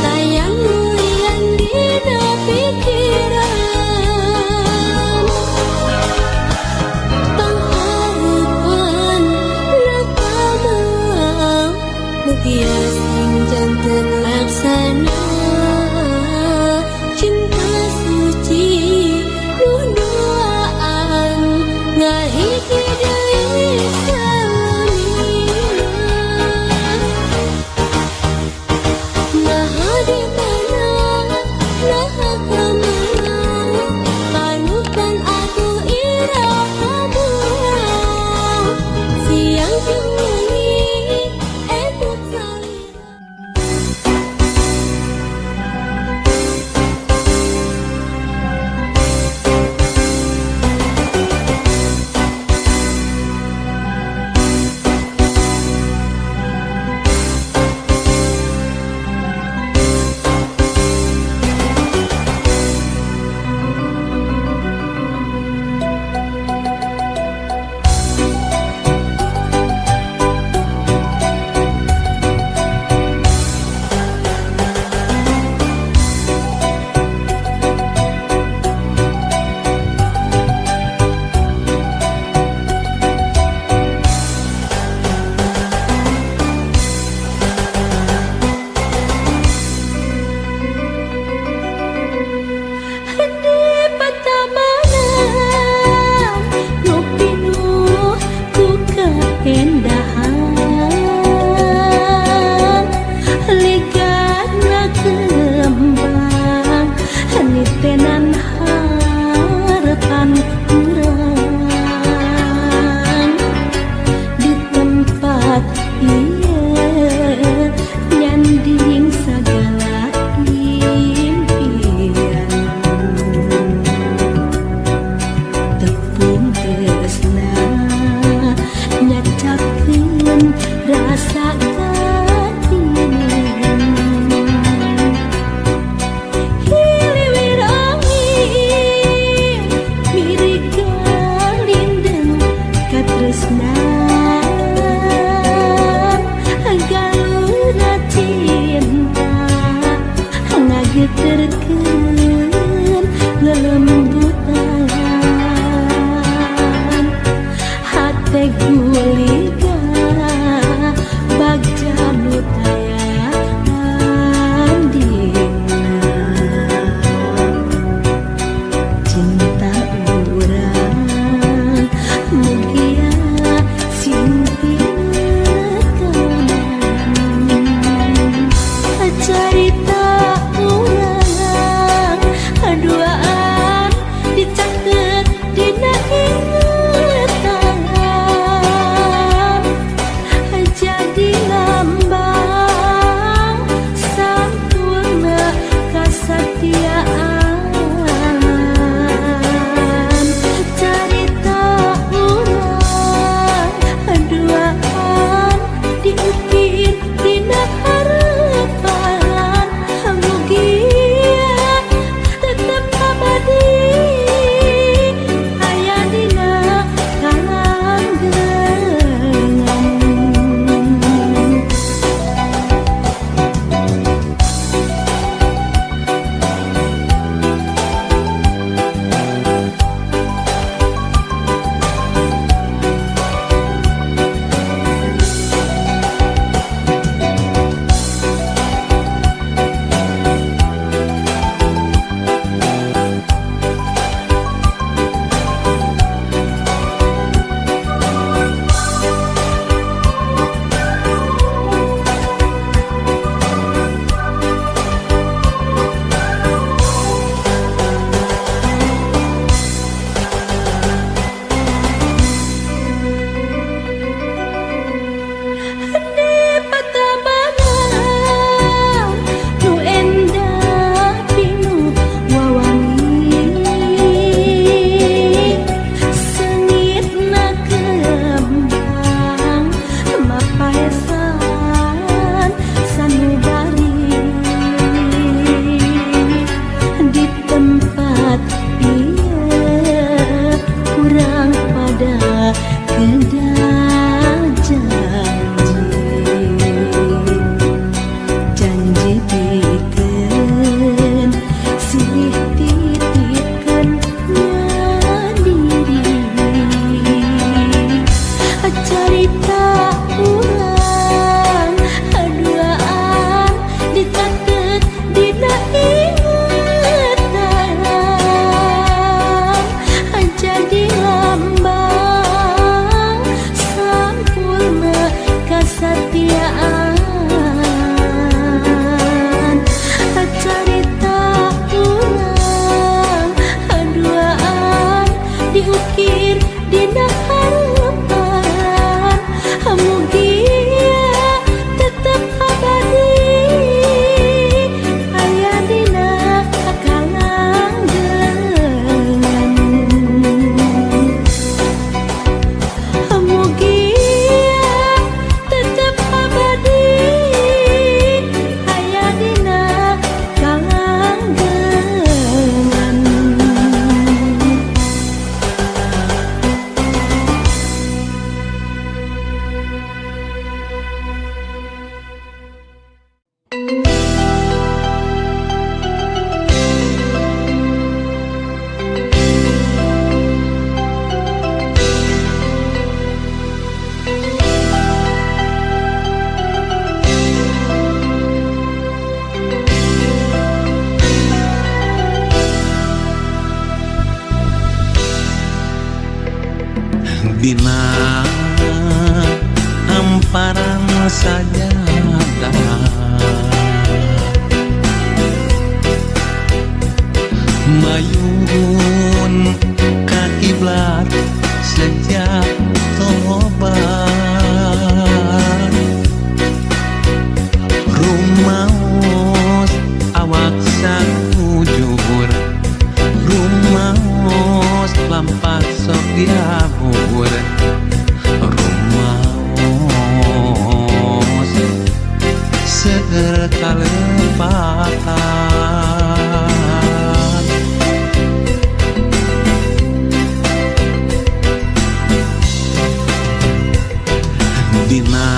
Sayang nyanding segala impian tepung tresna nyacapkeun rasa katinan hiliwirangi mirip galindeng katresna galuna cinta ngageterkeun lelembutan hate guliga bagja nu tayang dina cinta urang mugia cerita urang aduaan dicaket dina ingatan jadi lambang sampurna kasatiaan cerita urang aduaan diukir dina harapan mugia tetep abadi aya dina kalanggengan. Diukir dina harapan mugia tetep abadi aya dina kalanggengan mugia tetep abadi aya dina kalanggengan. Dina amparan sajadah mayun ka kiblat sejak tobat terkalepatan. Dina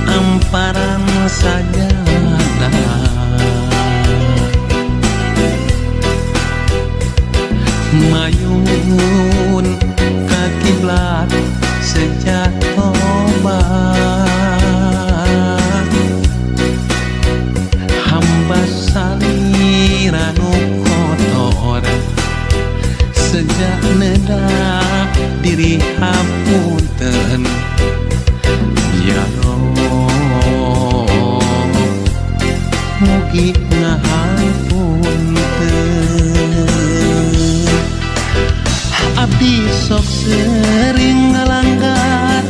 amparan sajadah mayun ka kiblat sejak tobat, hamba saliranu kotor sejak neda diri hapunten ya Rob, mugi ngahapunten. Abdi sok sering ngalanggar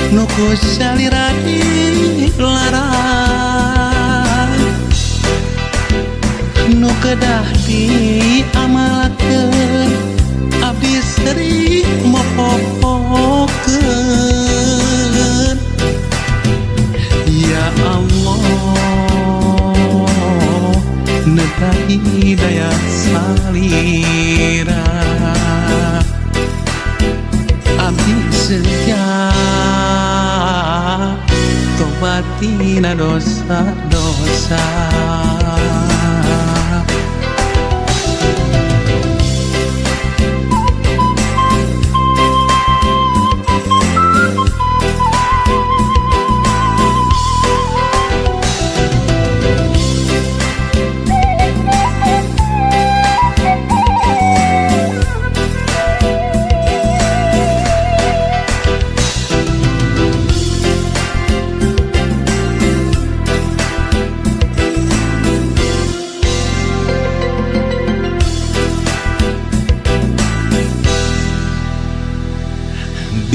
nuku salira dilarang, nu kedah diamalkeun abdi sering mopopokeun. Ya Allah, neta hidayah salira abdi sejak tobatina dosa-dosa.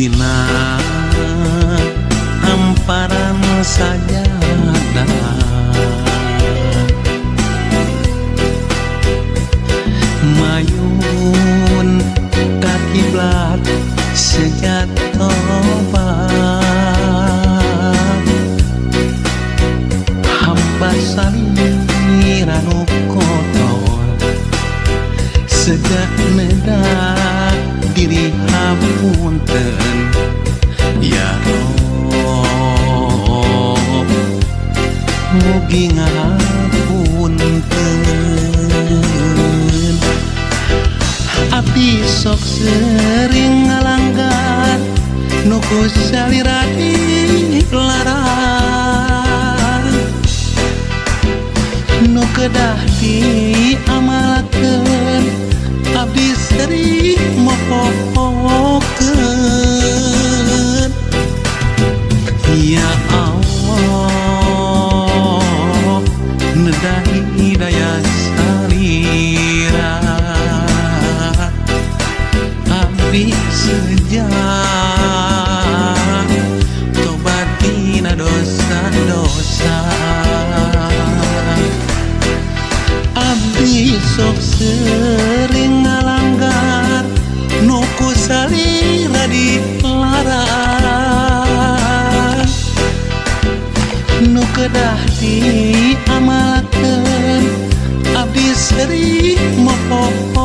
Dina amparan sajadah mayun ka kiblat sejak tobat, hamba saliranu kotor sejak neda diri hapunten ya Rob, mugi ngahapunten. Abdi sok sering ngalanggar nuku salira dilarang, nu kedah diamalkeun abdi sering mopopokeun. Ya Allah, neda hidayah salira abdi sejak tobatina dosa-dosa. Abdi sok sering ngalanggar nuku salira dilarang, nu kedah diamalkeun abdi sering mopopokeun.